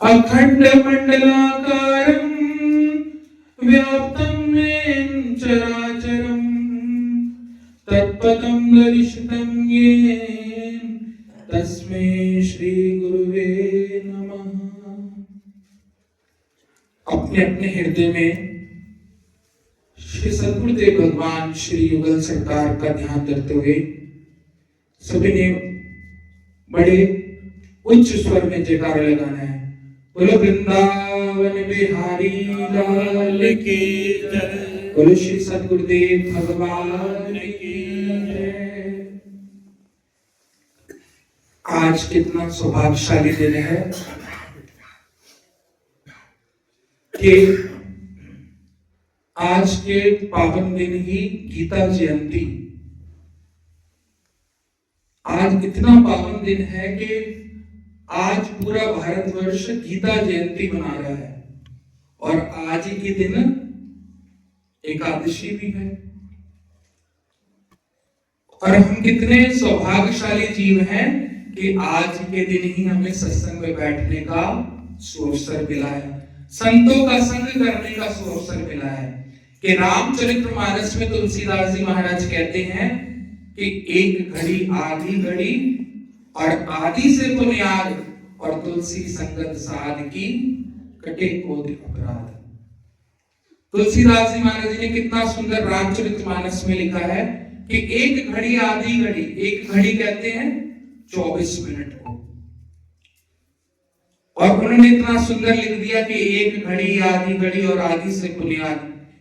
अखंड मंडलाकारं व्याप्तं येन चराचरं तत्पदं दर्शितं येन तस्मै श्री गुरुवे नमः। अपने अपने हृदय में श्री सद्गुरुदेव भगवान श्री युगल सरकार का ध्यान रखते हुए सभी ने बड़े उच्च स्वर में जयकारा लगाना है। बोलो वृंदावन बिहारी लाल की जय, बोलो श्री सद्गुरुदेव भगवान की जय। आज कितना सौभाग्यशाली दिन है कि आज के पावन दिन ही गीता जयंती। आज इतना पावन दिन है कि आज पूरा भारतवर्ष गीता जयंती मना रहा है और आज ही के दिन एकादशी भी है। और हम कितने सौभाग्यशाली जीव हैं कि आज के दिन ही हमें सत्संग में बैठने का सुअवसर मिला है, संतों का संग करने का सुअवसर मिला है। कि रामचरितमानस में तुलसीदास जी महाराज कहते हैं कि एक घड़ी आधी घड़ी और आदि से बुनियाद और तुलसी संगत साध की कटे कोटि अपराध। तुलसीदास जी महाराज जी ने कितना सुंदर रामचरितमानस में लिखा है कि एक घड़ी आधी घड़ी, एक घड़ी कहते हैं 24 मिनट को, और उन्होंने इतना सुंदर लिख दिया कि एक घड़ी आधी घड़ी और आदि से बुनियाद।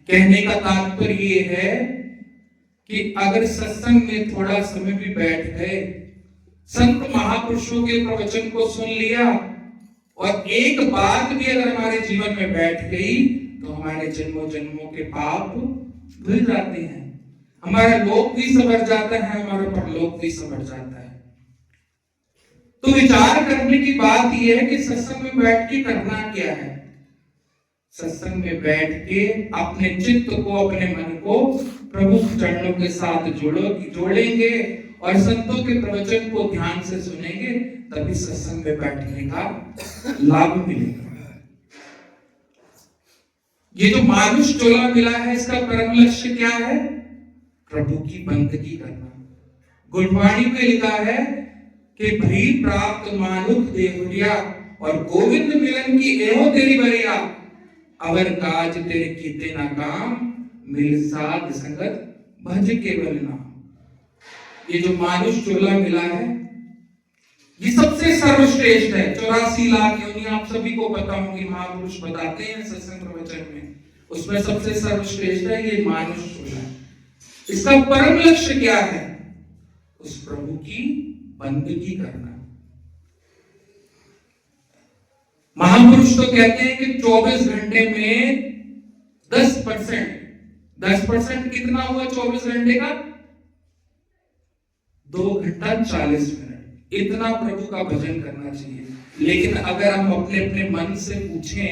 कहने का तात्पर्य ये है कि अगर सत्संग में थोड़ा समय भी बैठ गए, संत महापुरुषों के प्रवचन को सुन लिया और एक बात भी अगर हमारे जीवन में बैठ गई तो हमारे जन्मों जन्मों के पाप धुल जाते हैं, हमारा लोक भी संवर जाता है, हमारा परलोक भी संवर जाता है। तो विचार करने की बात यह है कि सत्संग में बैठ के करना क्या है। सत्संग में बैठ के अपने चित्त को, अपने मन को प्रभु चरणों के साथ जोड़ेंगे और संतों के प्रवचन को ध्यान से सुनेंगे, तभी सत्संग में बैठने का लाभ मिलेगा। ये जो मानुष चोला मिला है, इसका परम लक्ष्य क्या है? प्रभु की बंदगी करना। गुरबाणी में लिखा है कि भई प्राप्त मानुख देहुरिया और गोविंद मिलन की एहो तेरी बरिया, अवर काज तेरे कीते ना काम, मिल साध संगत भज केवल नाम। ये जो मानुष चोला मिला है ये सबसे सर्वश्रेष्ठ है। 84 लाख योनि आप सभी को पता होंगी, महापुरुष बताते हैं सत्संग प्रवचन में, उसमें सबसे सर्वश्रेष्ठ है ये मानुष चोला। इसका परम लक्ष्य क्या है? उस प्रभु की बंदगी करना। महापुरुष तो कहते हैं कि 24 घंटे में 10% कितना हुआ 24 घंटे का? 2 घंटा 40 मिनट। इतना प्रभु का भजन करना चाहिए। लेकिन अगर हम अपने अपने मन से पूछें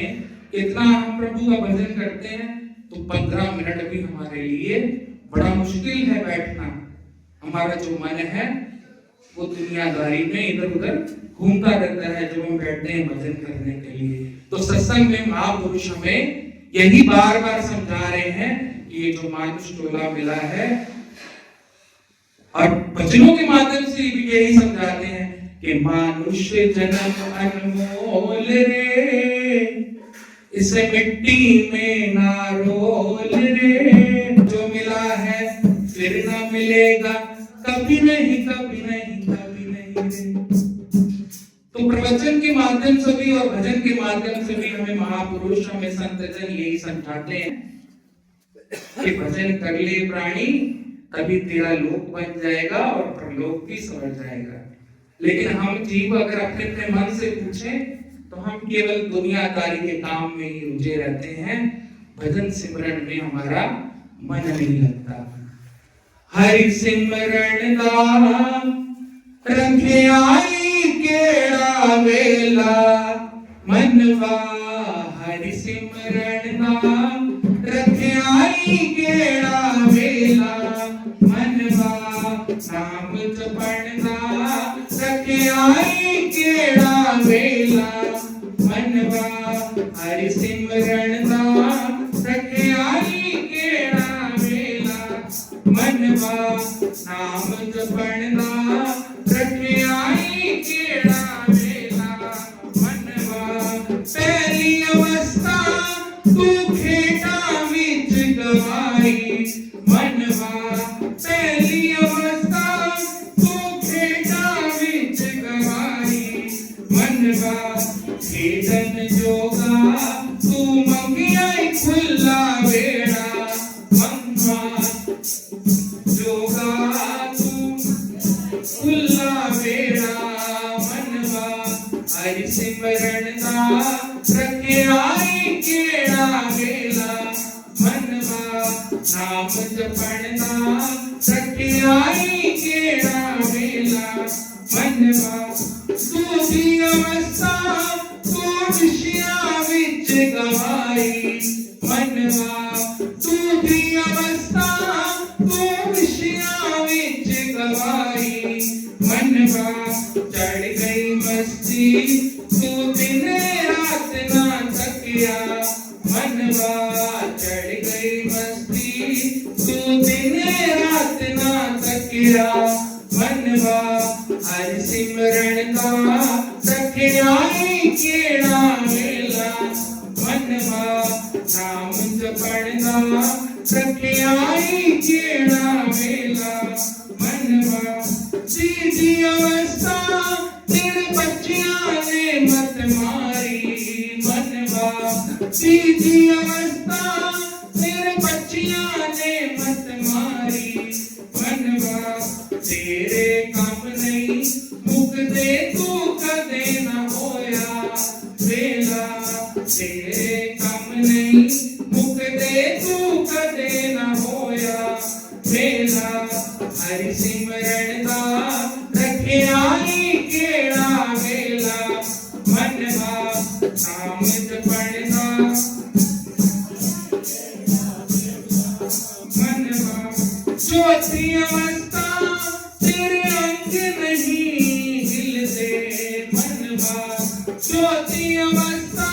इतना हम प्रभु का भजन करते हैं तो 15 मिनट भी हमारे लिए बड़ा मुश्किल है बैठना। हमारा जो मन है वो दुनियादारी में इधर उधर घूमता रहता है जब हम बैठते हैं भजन करने के लिए। तो सत्संग में महापुरुष हमें यही बार बार समझा रहे हैं कि ये जो मानुष टोला मिला है, और भजनों के माध्यम से भी यही समझाते हैं कि मानुष जन्म अनमोल रे, इसे मिट्टी में ना रोल रे, जो मिला है फिर ना मिलेगा, कभी नहीं कभी नहीं कभी नहीं। तो प्रवचन के माध्यम से भी और भजन के माध्यम से भी हमें महापुरुष, हमें संत जन यही समझाते हैं कि भजन कर ले प्राणी, तभी तेरा लोक बन जाएगा और परलोक भी संवर जाएगा। लेकिन हम जीव अगर अपने अपने मन से पूछें तो हम केवल दुनियादारी के काम में ही रुझे रहते हैं, भजन सिमरन में हमारा मन नहीं लगता। हरि सिमरन दा रखे आई केड़ा वेला, मनवा हरि सिमरन दा रखे आई केड़ा वेला, मनवा नाम जपण दा रखे आई केड़ा वेला, मनवा मनवा नाम जपणदा रखियाई केड़ा वेला मनवा पहली अवस्था तू खेड़ा विच गवाई मनवा पहली अवस्था तू खेड़ा विच गवाई मनवा खेदन जोगा तू मंगिया खुला वेड़ा मनवा जोगा तू खुला वेड़ा मनवा हरि सिमरन दा रखियाई केड़ा वेला मनवा नाम जपण दा रखियाई केड़ा वेला मनवा दूधी अवस्था तू विषया विच गवाई मनवा दूधी अवस्था तू विषया विच गवाई मनवा चढ़ गई मस्ती तू दिन रात ना थकिया मनवा चढ़ गई मस्ती तू दिन रात ना थकिया मनवा हर सिमरन दा रखियाई केड़ा वेला मनवा नाम जपण दा रखियाई केड़ा वेला मनवा सीधी अवस्था तेरे बच्चियां ने मत मारी मनवा सीधी अवस्था तेरे बच्चियां ने मत मारी मनवा तेरे काम नहीं मुकदे तू कदे न होया वेला तेरे काम नहीं मुकदे तू कदे न होया वेला हरि सिमरन दा रखियाई केड़ा वेला मनवा नाम जपण दा मनवा चौथी अवस्था तेरे अंग नहीं हिलते मनवा चौथी अवस्था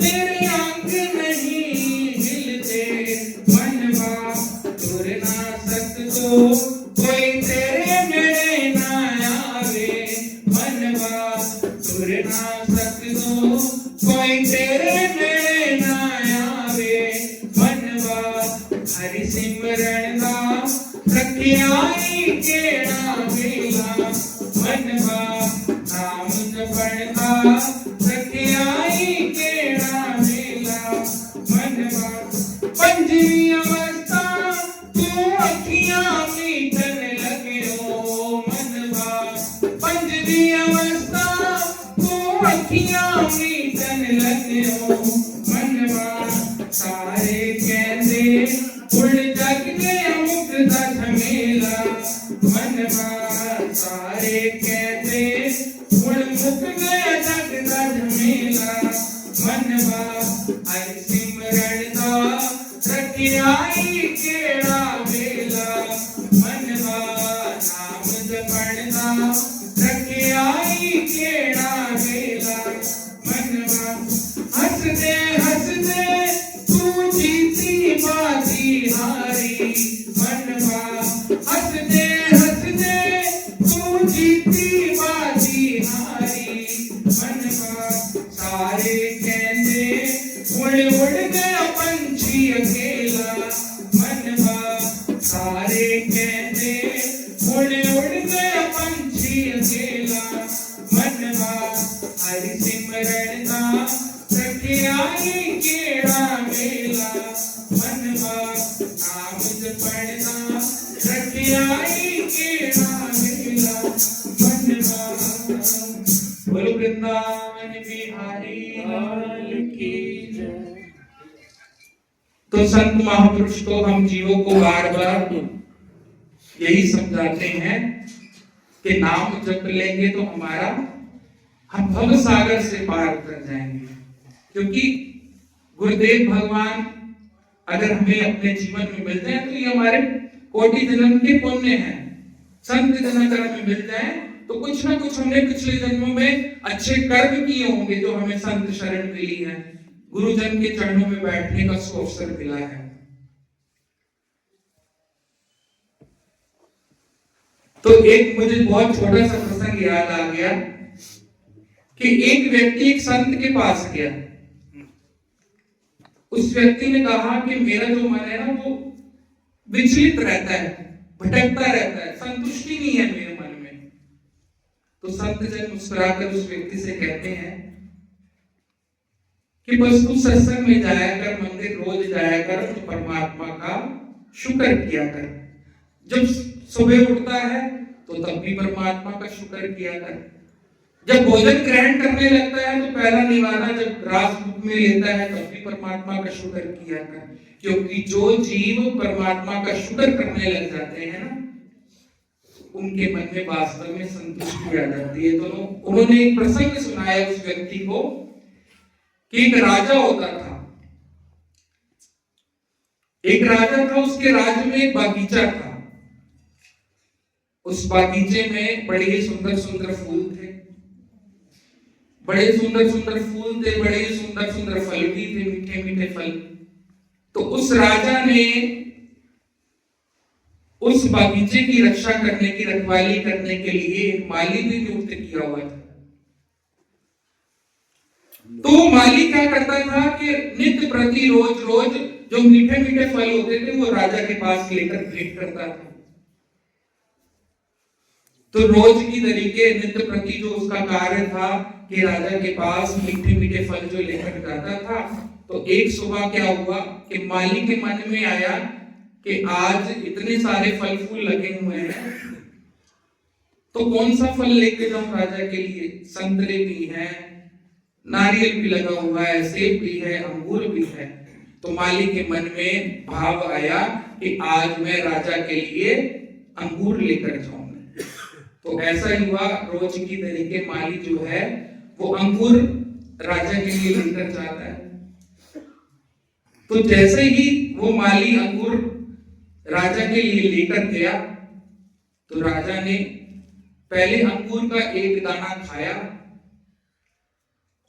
तेरे अंग नहीं हिलते मनवा तुर ना सकतो कोई तेरे मेरे ना आवे मनवा तुर ना सकतो कोई तेरे मेरे ना आवे मनवा हरि सिमरन दा रखियाई केड़ा वेला मनवा नाम जपण दा रखियाई केड़ा वेला मनवा पंजवी अवस्था तू अखियां मीटन लग्यो मनवा पंजवी अवस्था तू अखियां मीटन लग्यो मनवा सारे कहंदे उड़ जग दे मुक्ता झमेला मनवा सारे कहते उड़ मुक गया जग दा झमेला मनवा हरि सिमरन दा रखियाई केड़ा वेला मनवा नाम जपण दा रखियाई केड़ा वेला मनवा हसदे हसदे तू जीती बाजी हारी मनवा हसदे हसदे तू जीती बाजी हारी मनवा सारे कहंदे उड़ उड़ गया पंछी अकेला मनवा सारे कहंदे उड़ उड़ गया पंछी अकेला मनवा हरि सिमरन दा रखियाई केड़ा वेला मनवा नाम जपण दा रखियाई केड़ा वेला मनवा बोलो वृंदावन बिहारी लाल की जय। तो संत महापुरुष तो हम जीवों को बार बार यही समझाते हैं कि नाम जप लेंगे तो हमारा हम भव सागर से पार कर जाएंगे, क्योंकि गुरुदेव भगवान अगर हमें अपने जीवन में मिलते हैं तो ये हमारे कोटि जन्म के पुण्य हैं। संत जन अगर हमें मिल जाए तो कुछ ना कुछ हमने पिछले जन्मों में अच्छे कर्म किए होंगे जो हमें संत शरण मिली है, गुरुजन के चरणों में बैठने का अवसर मिला है। तो एक मुझे बहुत छोटा सा प्रसंग याद आ गया कि एक व्यक्ति एक संत के पास गया। उस व्यक्ति ने कहा कि मेरा जो मन है ना वो विचलित रहता है, भटकता रहता है, संतुष्टि नहीं है मेरे मन में। तो संत जन मुस्कुराकर उस व्यक्ति से कहते हैं कि बस तू सत्संग में जाया कर, मंदिर रोज जाया कर, तो परमात्मा का शुक्र किया कर। जब सुबह उठता है तो तब भी परमात्मा का शुक्र किया कर। जब भोजन ग्रहण करने लगता है तो पहला निवाला जब ग्रास मुख में लेता है तब भी परमात्मा का शुक्र किया कर। क्योंकि जो जीव परमात्मा का शुक्र करने लग जाते हैं ना, उनके मन में वास्तव में संतुष्टि आ जाती है। तो उन्होंने एक प्रसंग सुनाया उस व्यक्ति को कि एक राजा होता था। एक राजा था, उसके राज्य में एक बगीचा था। उस बगीचे में बड़े ही सुंदर सुंदर फूल थे, बड़े सुंदर सुंदर फूल थे, बड़े सुंदर सुंदर फल भी थे, मीठे मीठे फल। तो उस राजा ने उस बगीचे की रक्षा करने की, रखवाली करने के लिए एक माली भी नियुक्त किया हुआ था। तो माली क्या करता था कि नित्य प्रति रोज रोज जो मीठे मीठे फल होते थे वो राजा के पास लेकर भेंट करता था। तो रोज की तरीके नित्य प्रति जो उसका कार्य था कि राजा के पास मीठे मीठे फल जो लेकर जाता था। तो एक सुबह क्या हुआ कि माली के मन में आया कि आज इतने सारे फल फूल लगे हुए हैं, तो कौन सा फल लेके जाऊं राजा के लिए। संतरे भी हैं, नारियल भी लगा हुआ है, सेब भी है, अंगूर भी है। तो माली के मन में भाव आया कि आज मैं राजा के लिए अंगूर लेकर जाऊंगा। तो ऐसा ही हुआ, रोज की तरीके माली जो है वो अंगूर राजा के लिए लेकर जाता है। तो जैसे ही वो माली अंगूर राजा के लिए लेकर गया तो राजा ने पहले अंगूर का एक दाना खाया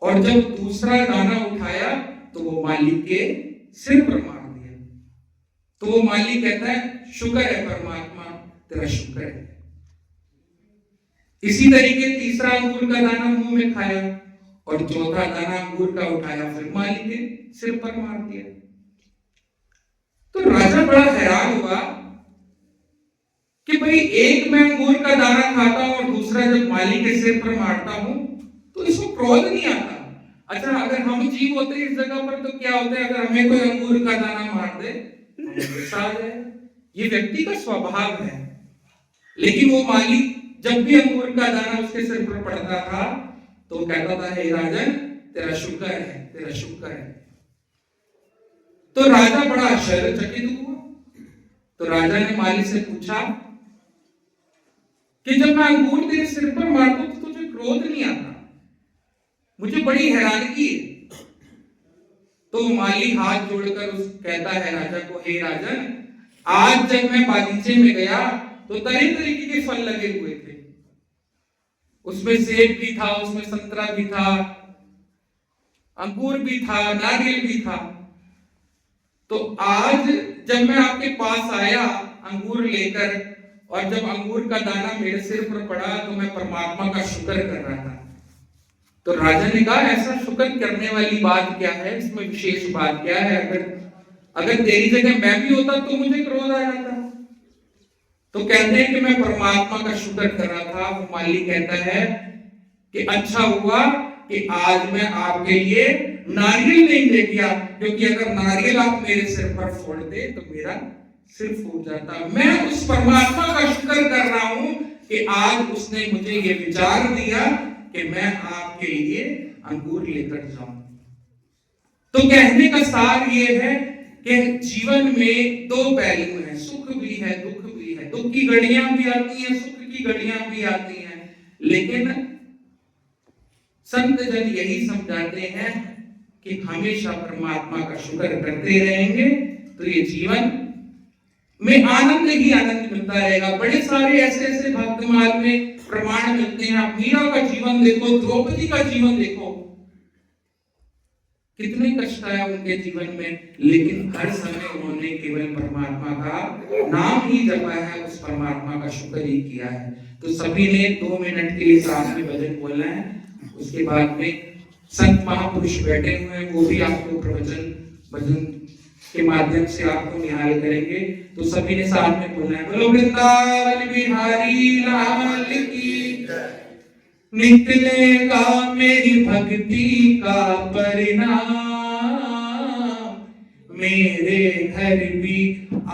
और जब दूसरा दाना उठाया तो वो माली के सिर पर मार दिया। तो वो माली कहता है शुक्र है परमात्मा, तेरा शुक्र है। इसी तरीके तीसरा अंगूर का दाना मुंह में खाया और चौथा दाना अंगूर का उठाया, फिर माली के सिर पर मार दिया। तो राजा बड़ा हैरान हुआ कि भाई एक मैं अंगूर का दाना खाता हूं और दूसरा जब माली के सिर पर मारता हूं तो इसको क्रोध नहीं आता। अच्छा, अगर हम जीव होते इस जगह पर तो क्या होता है, अगर हमें कोई अंगूर का दाना मार दे गुस्सा आ जाए, ये व्यक्ति का स्वभाव है। लेकिन वो माली जब भी अंगूर का दाना उसके सिर पर पड़ता था तो कहता था हे राजन, तेरा शुक्र है, तेरा शुक्र है। तो राजा बड़ा आश्चर्यचकित हुआ। तो राजा ने माली से पूछा कि जब मैं अंगूर तेरे सिर पर मारता हूं तो तुझे क्रोध नहीं आता, मुझे बड़ी हैरानगी है। तो माली हाथ जोड़कर उस कहता है राजा को, हे राजन, आज जब मैं बागीचे में गया तो तरह तरीके के फल लगे हुए थे। उसमें सेब भी था, उसमें संतरा भी था, अंगूर भी था, नारियल भी था। तो आज जब मैं आपके पास आया अंगूर लेकर और जब अंगूर का दाना मेरे सिर पर पड़ा तो मैं परमात्मा का शुक्र कर रहा था। तो राजा ने कहा ऐसा शुक्र करने वाली बात क्या है, इसमें विशेष बात क्या है। अगर तेरी जगह मैं भी होता तो मुझे क्रोध आ जाता। तो कहते हैं कि मैं परमात्मा का शुक्र कर रहा था। वो माली कहता है कि अच्छा हुआ कि आज मैं आपके लिए नारियल नहीं ले गया, क्योंकि अगर नारियल आप मेरे सिर पर फोड़ दे तो मेरा सिर फूट जाता। मैं उस परमात्मा का शुक्र कर रहा हूं कि आज उसने मुझे ये विचार दिया कि मैं आपके लिए अंगूर लेकर जाऊं। तो कहने का सार ये है कि जीवन में दो पहलू हैं, सुख भी है, दुख भी है। दुख की घड़ियां भी आती हैं, सुख की घड़ियां भी आती हैं, लेकिन संत जन यही समझाते हैं कि हमेशा परमात्मा का शुक्र करते रहेंगे तो ये जीवन में आनंद ही आनंद मिलता रहेगा। बड़े सारे ऐसे ऐसे भक्तमाल में प्रमाण मिलते हैं। आप मीरा का जीवन देखो, द्रौपदी का जीवन देखो, कितने कष्ट आया उनके जीवन में, लेकिन हर समय उन्होंने केवल परमात्मा का नाम ही जपा है, उस परमात्मा का शुक्र ही किया है। तो सभी ने 2 मिनट के लिए साथ में भजन बोलना है। उसके बाद में संत महापुरुष बैठे हुए हैं, वो भी आपको प्रवचन भजन के माध्यम से आपको निहाल करेंगे। तो सभी ने साथ में बोलना है, बोलो वृंदावन बिहारी लाल की। निकलेगा मेरी भक्ति का परिणाम, मेरे घर भी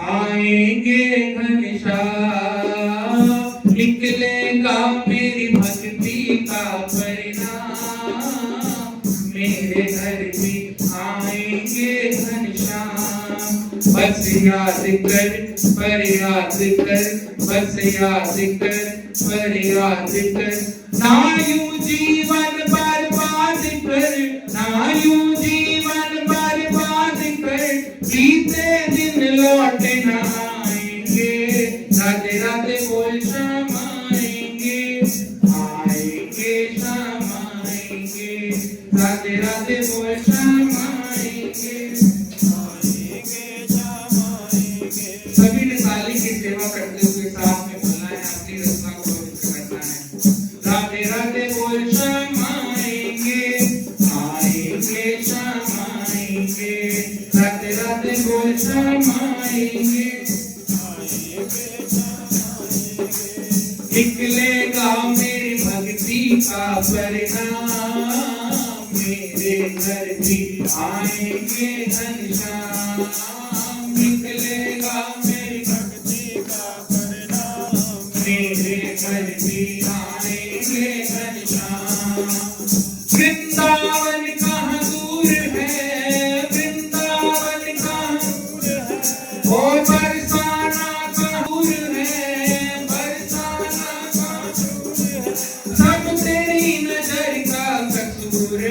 आएंगे घनश्याम। निकलेगा मेरी भक्ति का परिणाम, मेरे घर भी आएंगे घनश्याम। बस याद कर पर याद कर, बस याद कर पर याद कर, ना यूं जीवन बर्बाद कर, ना यूं जीवन बर्बाद कर, बीते दिन लौट न आएंगे। राधे राधे बोल श्याम आएंगे, आएंगे श्याम आएंगे। राधे राधे बोल श्याम आएंगे, आएंगे श्याम आएंगे। सभी ने ताली की सेवा करते हुए साथ में बोलना है, अपनी रचना को पवित्र करना है। राधे राधे बोल श्याम आएंगे, आएंगे श्याम आएंगे। राधे राधे बोल श्याम आएंगे, आएंगे श्याम आएंगे। निकलेगा मेरी भक्ति का परिणाम, मेरे घर भी आएंगे घनश्याम। निकलेगा मेरी भक्ति का परिणाम, मेरे घर भी आएंगे घनश्याम। वृंदावन कहाँ दूर है, वृंदावन कहाँ दूर है, ओ बरसाना कहाँ दूर है, बरसाना कहाँ दूर है। सब तेरी नजर का कसूर है।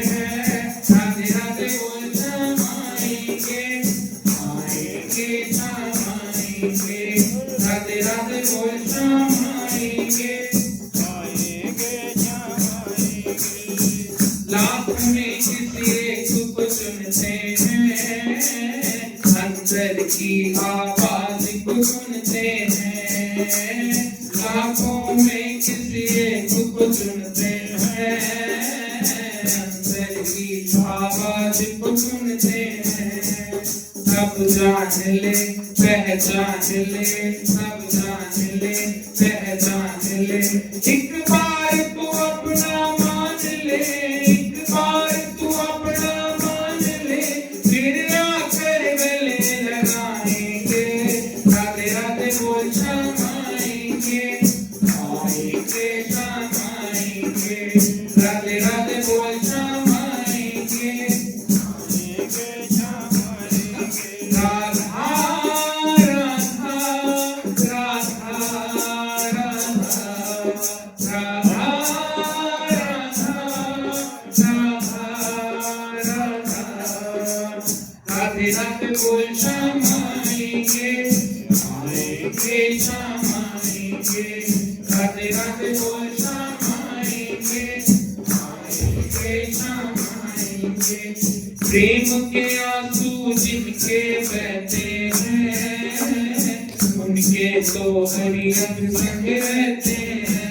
राधे राधे बोल श्याम आएंगे, आएंगे श्याम आएंगे। राधे राधे बोल श्याम आएंगे, आएंगे श्याम आएंगे। लाख में किसी एक को सुनते हैं, अंदर की आवाज को सुनते हैं। लाखों में किसी एक को सुनते हैं, अंदर की आवाज को सुनते हैं। सब जान ले पहचान ले, सब जान ले पहचान ले। एक बार तू अपना मान ले, एक बार तू अपना मान ले, फिर आकर गले लगाएंगे। राधे राधे बोल श्याम आएंगे, आएंगे श्याम आएंगे। राधे राधे बोल श्याम आएंगे, आएंगे श्याम आएंगे। राधा राधा राधा राधा, राधा राधा। राधे राधे बोल श्याम आएंगे, आएंगे श्याम आएंगे। राधे राधे बोल श्याम आएंगे, आएंगे श्याम आएंगे। प्रेम के आंसू जिनके बहते हैं, उनके तो हरि अंग संग रहते हैं।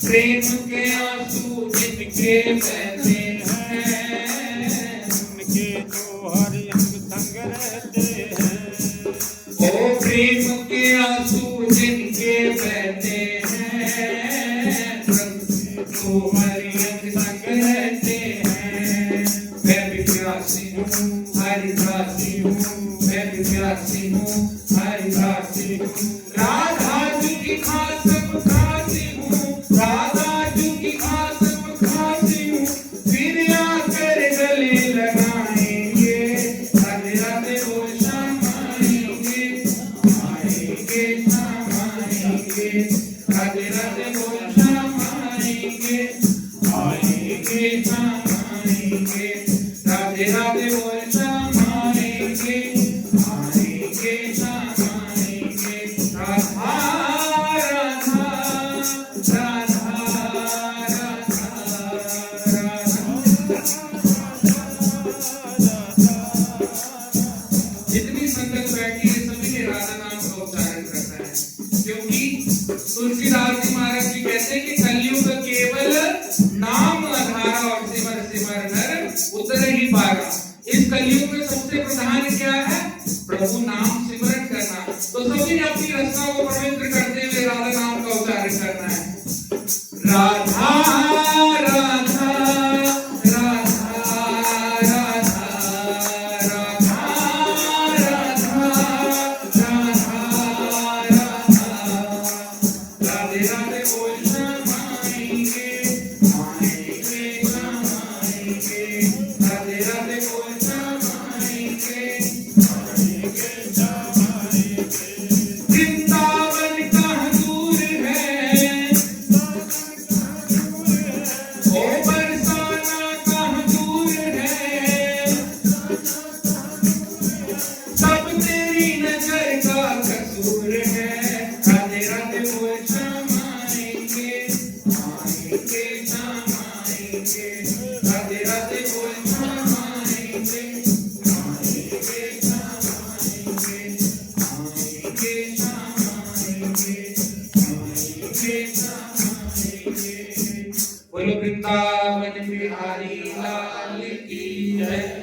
प्रेम के आंसू जिनके बहते हैं, उनके तो हरि अंग संग रहते हैं। ओ प्रेम के आंसू जिनके बहते हैं, तो हरि अंग संग रहते हैं। मैं भी प्यासी हूँ, हरि दासी हूँ, मैं भी प्यासी हूँ, हरि दासी हूँ। राधा जी की खास खासी हूँ, राधा जी की खास खासी हूँ, फिर आकर गले लगाएंगे। राधे राधे बोल श्याम आएंगे, आएंगे श्याम आएंगे। राधे राधे बोल श्याम आएंगे, आएंगे श्याम आएंगे। राधे राधे बोल श्याम आएंगे, आएंगे श्याम आएंगे। राधा राधा राधा राधा राधा। उच्चारण करता है, क्योंकि तुलसीदास जी महाराज जी कहते हैं कि कलयुग केवल नाम आधारा और सिमर सिमर नर उतर ही पारा। इस कलयुग में सबसे प्रधान क्या है? प्रभु नाम सिमरन करना। तो सभी ने अपनी रचना को पवित्र करते हुए राधा नाम का उच्चारण करना है। राधा राधा राधा राधा राधा राधा राधा राधे राधे बोल श्यामाएंगे आएंगे श्यामाएंगे राधे राधे बोल श्यामाएंगे आएंगे श्यामाएंगे। वृंदावन कहाँ दूर है, ओ बरसाना कहाँ दूर है, सब तेरी नजर का कसूर है। राधे राधे बोल श्यामाएंगे आएंगे श्यामाएंगे राधे राधे बोल श्यामाएंगे आएंगे श्यामाएंगे आएंगे श्यामाएंगे आएंगे श्यामाएंगे। बोलो वृंदावन बिहारी लाल की जय।